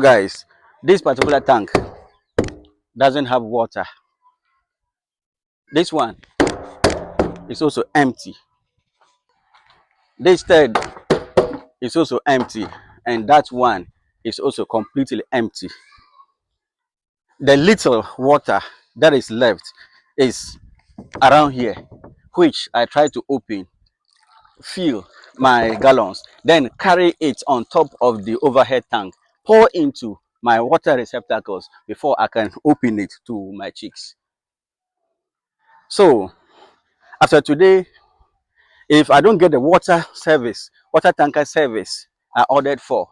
guys, this particular tank doesn't have water. This one is also empty. This third is also empty, and that one is also completely empty. The little water that is left is around here, which I try to open, fill my gallons, then carry it on top of the overhead tank, pour into my water receptacles before I can open it to my chicks. So after today, if I don't get the water tanker service I ordered for,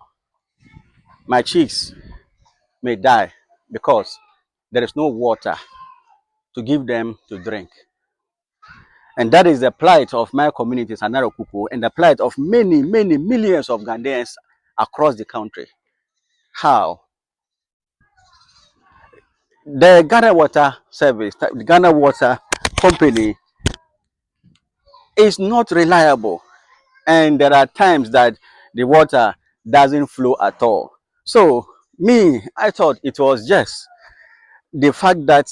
my chicks may die because there is no water to give them to drink. And that is the plight of my community, Sanaro Kuku, and the plight of many, many millions of Ghanaians across the country. How? The Ghana Water Service, the Ghana Water Company, is not reliable. And there are times that the water doesn't flow at all. So, I thought it was just the fact that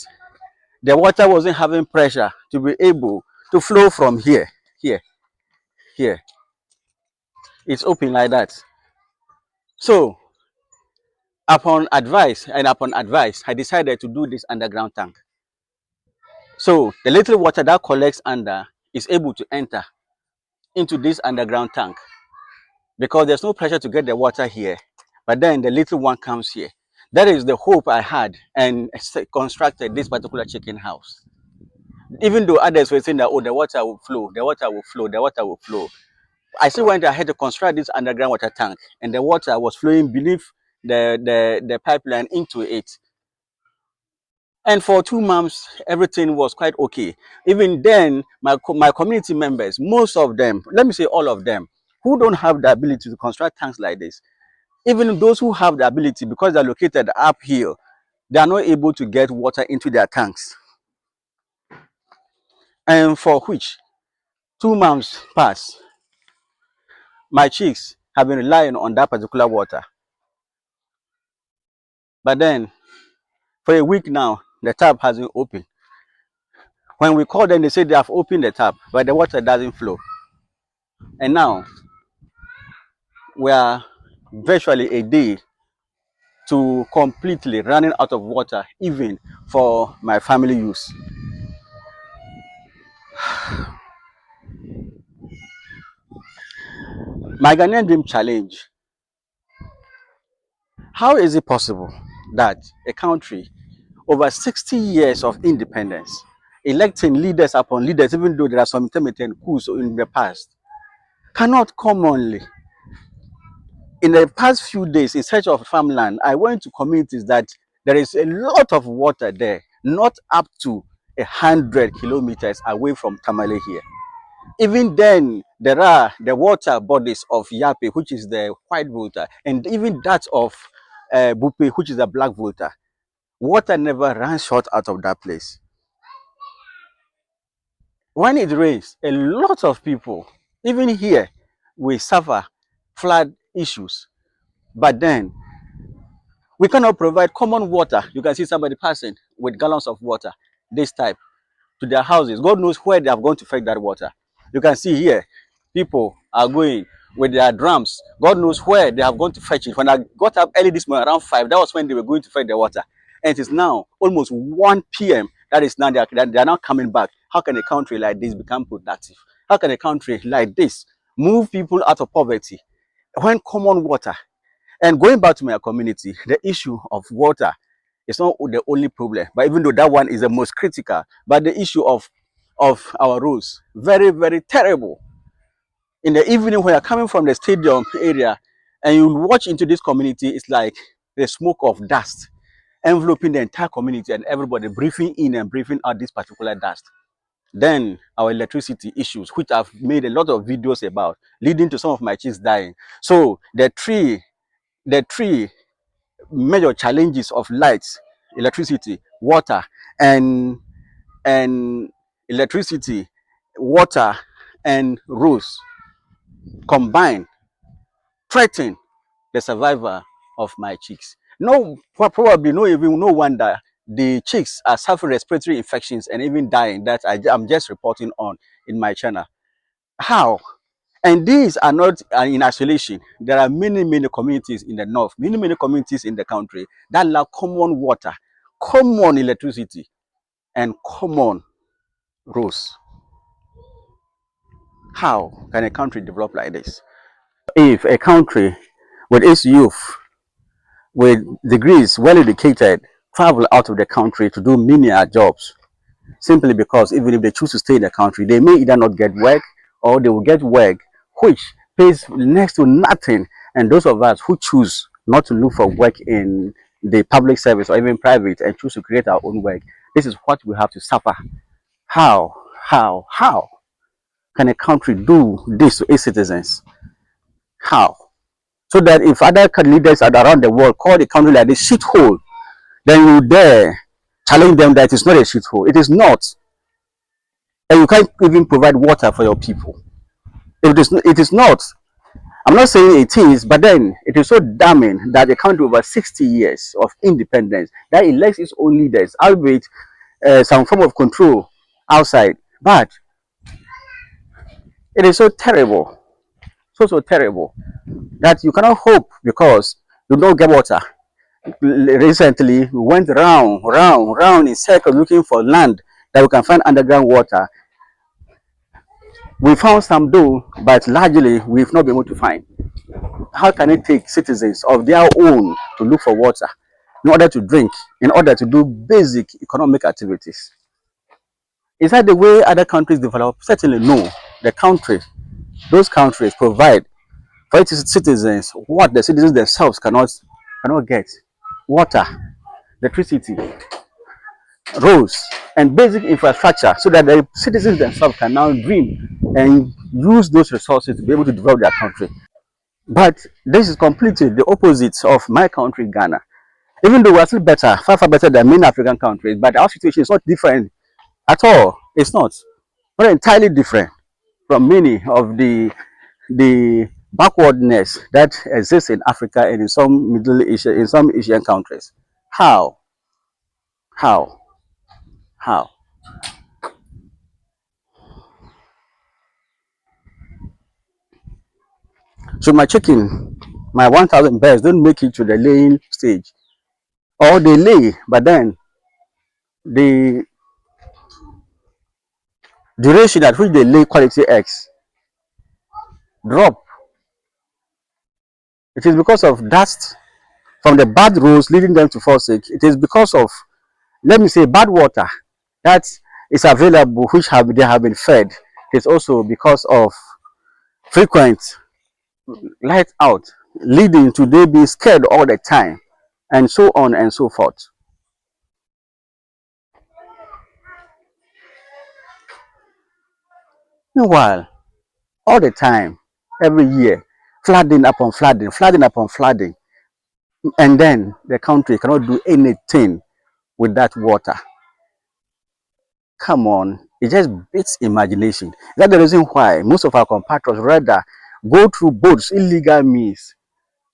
the water wasn't having pressure to be able to flow from here. It's open like that. So, upon advice, I decided to do this underground tank. So, the little water that collects under is able to enter into this underground tank because there's no pressure to get the water here, but then the little one comes here. That is the hope I had and constructed this particular chicken house. Even though others were saying that, oh, the water will flow, the water will flow, the water will flow. I still went ahead to construct this underground water tank, and the water was flowing beneath the pipeline into it. And for 2 months, everything was quite okay. Even then, my community members, most of them, let me say all of them, who don't have the ability to construct tanks like this, even those who have the ability, because they're located uphill, they are not able to get water into their tanks. And for which 2 months pass, my chicks have been relying on that particular water. But then, for a week now, the tap hasn't opened. When we call them, they say they have opened the tap, but the water doesn't flow. And now, we are virtually a day to completely running out of water, even for my family use. My Ghanaian dream challenge. How is it possible that a country over 60 years of independence, electing leaders upon leaders, even though there are some intermittent coups in the past, cannot commonly, in the past few days, in search of farmland, I went to communities that there is a lot of water there, not up to 100 kilometers away from Tamale here. Even then, there are the water bodies of Yape, which is the white volta, and even that of Bupe, which is the black volta. Water never runs short out of that place. When it rains, a lot of people, even here, we suffer flood issues. But then, we cannot provide common water. You can see somebody passing with gallons of water, this type, to their houses. God knows where they have gone to fetch that water. You can see here, people are going with their drums. God knows where they have gone to fetch it. When I got up early this morning, around 5, that was when they were going to fetch the water. And it is now almost 1 p.m. That is now they are now coming back. How can a country like this become productive? How can a country like this move people out of poverty when common water? And going back to my community, the issue of water is not the only problem, but even though that one is the most critical, but the issue of our roads, very, very terrible. In the evening, when you're coming from the stadium area and you watch into this community, it's like the smoke of dust enveloping the entire community and everybody breathing in and breathing out this particular dust. Then our electricity issues, which I've made a lot of videos about, leading to some of my chicks dying. So the three major challenges of lights, electricity, water, and electricity, water, and roads combined threaten the survival of my chicks. No, probably no, even no wonder the chicks are suffering respiratory infections and even dying. That I'm just reporting on in my channel. How? And these are not in isolation. There are many communities in the north, many communities in the country that lack common water, common electricity, and common roads. How can a country develop like this? If a country with its youth, with degrees, well educated, travel out of the country to do menial jobs, simply because even if they choose to stay in the country, they may either not get work or they will get work which pays next to nothing. And those of us who choose not to look for work in the public service or even private and choose to create our own work, this is what we have to suffer. How can a country do this to its citizens? How? So that if other leaders are around the world call the country like this shithole, then you dare challenge them that it is not a shithole. It is not. And you can't even provide water for your people. If it is not. I'm not saying it is, but then it is so damning that a country over 60 years of independence that elects its own leaders, albeit some form of control outside, but it is so terrible, so terrible that you cannot hope because you don't get water. Recently, we went round in circles looking for land that we can find underground water. We found some though, but largely we've not been able to find. How can it take citizens of their own to look for water in order to drink, in order to do basic economic activities? Is that the way other countries develop? Certainly no. Those countries provide for its citizens what the citizens themselves cannot get: water, electricity, roads, and basic infrastructure, so that the citizens themselves can now dream and use those resources to be able to develop their country. But this is completely the opposite of my country, Ghana. Even though we're still better, far better than many African countries, but our situation is not different at all. It's not entirely different from many of the backwardness that exists in Africa and in some Middle Asia, in some Asian countries. How? How? How? So my 1,000 birds don't make it to the laying stage, or they lay, but then the duration at which they lay quality eggs drop. It is because of dust from the bad roads leading them to fall sick. It is because of, let me say, bad water that is available, which they have been fed. It is also because of frequent light out, leading to they being scared all the time, and so on and so forth. Meanwhile, all the time, every year, flooding upon flooding, flooding upon flooding, and then the country cannot do anything with that water. Come on, it just beats imagination. That's the reason why most of our compatriots rather go through boats, illegal means.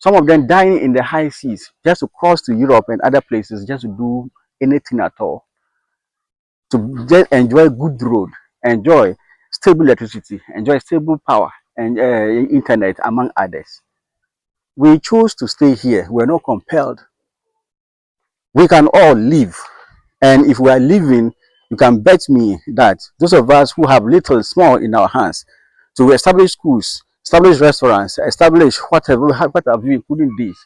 Some of them dying in the high seas just to cross to Europe and other places just to do anything at all. To just enjoy good road, enjoy stable electricity, enjoy stable power and internet, among others. We chose to stay here. We're not compelled. We can all live. And if we are living, you can bet me that those of us who have little, small in our hands to establish schools, establish restaurants, establish whatever, what have you, including this,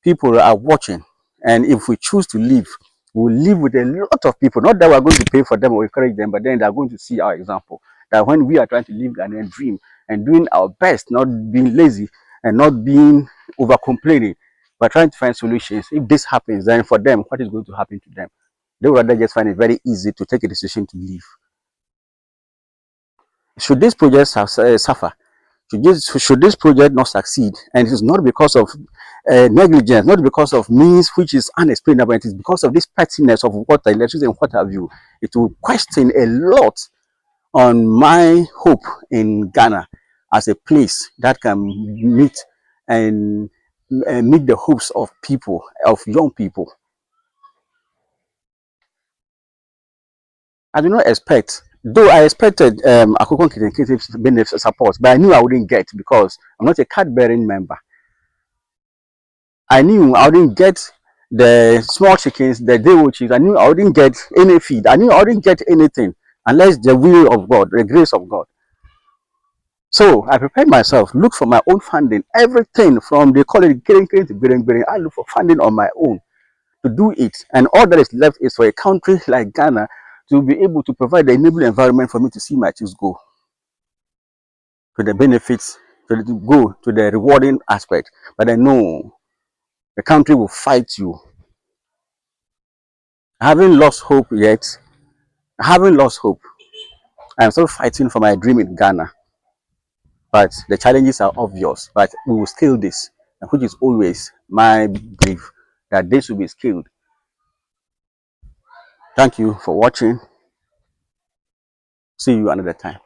people are watching. And if we choose to live, we'll live with a lot of people. Not that we're going to pay for them or encourage them, but then they're going to see our example. That when we are trying to live Ghanaian dream and doing our best, not being lazy and not being over complaining, but trying to find solutions. If this happens, then for them, what is going to happen to them? They would rather just find it very easy to take a decision to leave. Should this project suffer, should this project not succeed, and it is not because of negligence, not because of means which is unexplainable, it is because of this pettiness of water, electricity, and what have you, it will question a lot on my hope in Ghana as a place that can meet and meet the hopes of people, of young people. I do not expect, though I expected Akoko Nkete's benefit support, but I knew I wouldn't get because I'm not a card bearing member. I knew I wouldn't get the small chickens, the day chickens. I knew I wouldn't get any feed. I knew I wouldn't get anything unless the will of God, the grace of God. So I prepared myself, look for my own funding, everything from they call it getting to getting. I look for funding on my own to do it. And all that is left is for a country like Ghana to be able to provide the enabling environment for me to see my chicks go to the benefits, to go to the rewarding aspect. But I know the country will fight you. I haven't lost hope yet. I haven't lost hope. I'm still fighting for my dream in Ghana. But the challenges are obvious. But we will scale this, which is always my belief that this will be scaled. Thank you for watching. See you another time.